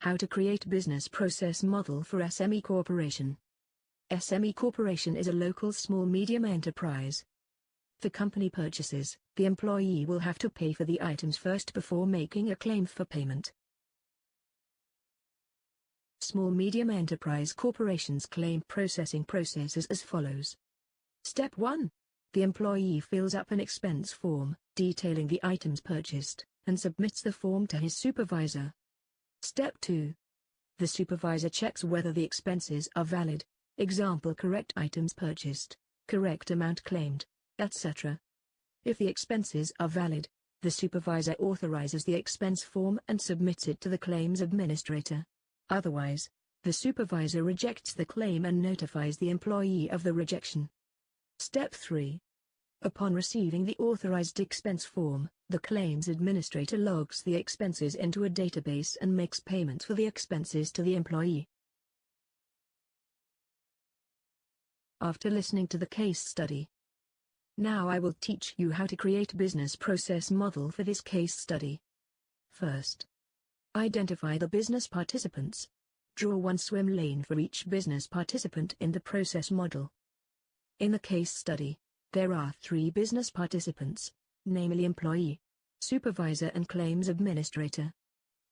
How to create business process model for SME Corporation. SME Corporation is a local small-medium enterprise. For company purchases, the employee will have to pay for the items first before making a claim for payment. Small-medium enterprise corporations claim processing processes as follows. Step 1. The employee fills up an expense form, detailing the items purchased, and submits the form to his supervisor. Step 2. The supervisor checks whether the expenses are valid, example correct items purchased, correct amount claimed, etc. If the expenses are valid, the supervisor authorizes the expense form and submits it to the claims administrator. Otherwise, the supervisor rejects the claim and notifies the employee of the rejection. Step 3. Upon receiving the authorized expense form, the claims administrator logs the expenses into a database and makes payment for the expenses to the employee. After listening to the case study, now I will teach you how to create business process model for this case study. First, identify the business participants. Draw one swim lane for each business participant in the process model. In the case study, there are 3 business participants, namely employee, supervisor and claims administrator.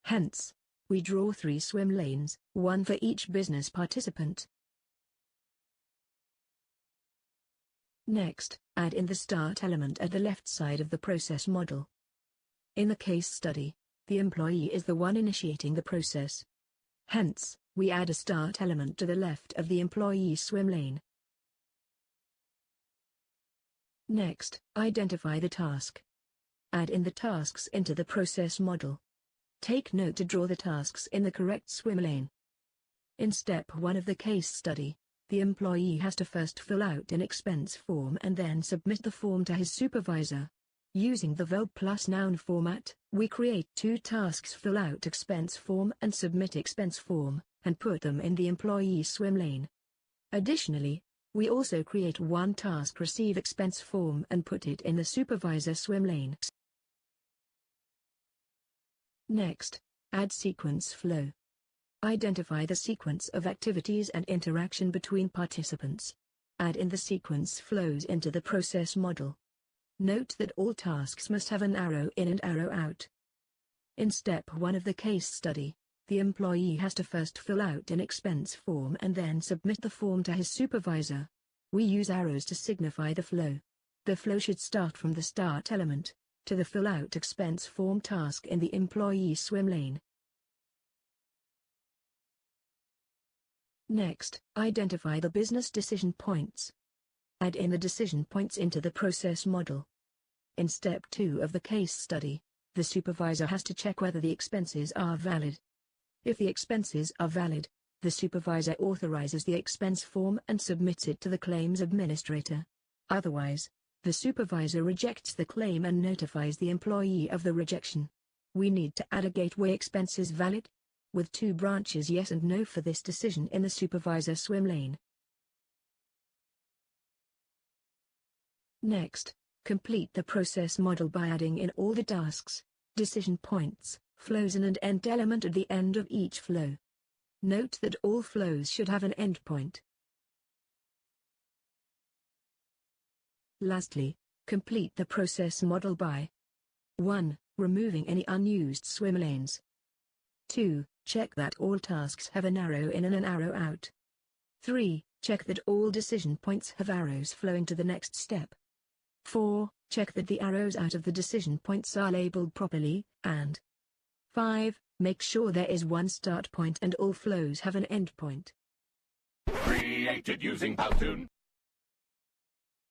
Hence, we draw 3 swim lanes, one for each business participant. Next, add in the start element at the left side of the process model. In the case study, the employee is the one initiating the process. Hence, we add a start element to the left of the employee swim lane. Next, identify the task. Add in the tasks into the process model. Take note to draw the tasks in the correct swim lane. In step 1 of the case study, the employee has to first fill out an expense form and then submit the form to his supervisor. Using the verb plus noun format, we create 2 tasks: fill out expense form and submit expense form, and put them in the employee swim lane. Additionally, we also create 1 task: receive expense form and put it in the supervisor swim lane. Next, add sequence flow. Identify the sequence of activities and interaction between participants. Add in the sequence flows into the process model. Note that all tasks must have an arrow in and arrow out. In step 1 of the case study, the employee has to first fill out an expense form and then submit the form to his supervisor. We use arrows to signify the flow. The flow should start from the start element, to the fill out expense form task in the employee swim lane. Next, identify the business decision points. Add in the decision points into the process model. In step 2 of the case study, the supervisor has to check whether the expenses are valid. If the expenses are valid, the supervisor authorizes the expense form and submits it to the claims administrator. Otherwise, the supervisor rejects the claim and notifies the employee of the rejection. We need to add a gateway expenses valid, with 2 branches yes and no for this decision in the supervisor swim lane. Next, complete the process model by adding in all the tasks, decision points, flows and an end element at the end of each flow. Note that all flows should have an endpoint. Lastly, complete the process model by 1. Removing any unused swim lanes. 2. Check that all tasks have an arrow in and an arrow out. 3. Check that all decision points have arrows flowing to the next step. 4. Check that the arrows out of the decision points are labeled properly, and 5. Make sure there is one start point and all flows have an end point. Created using Powtoon.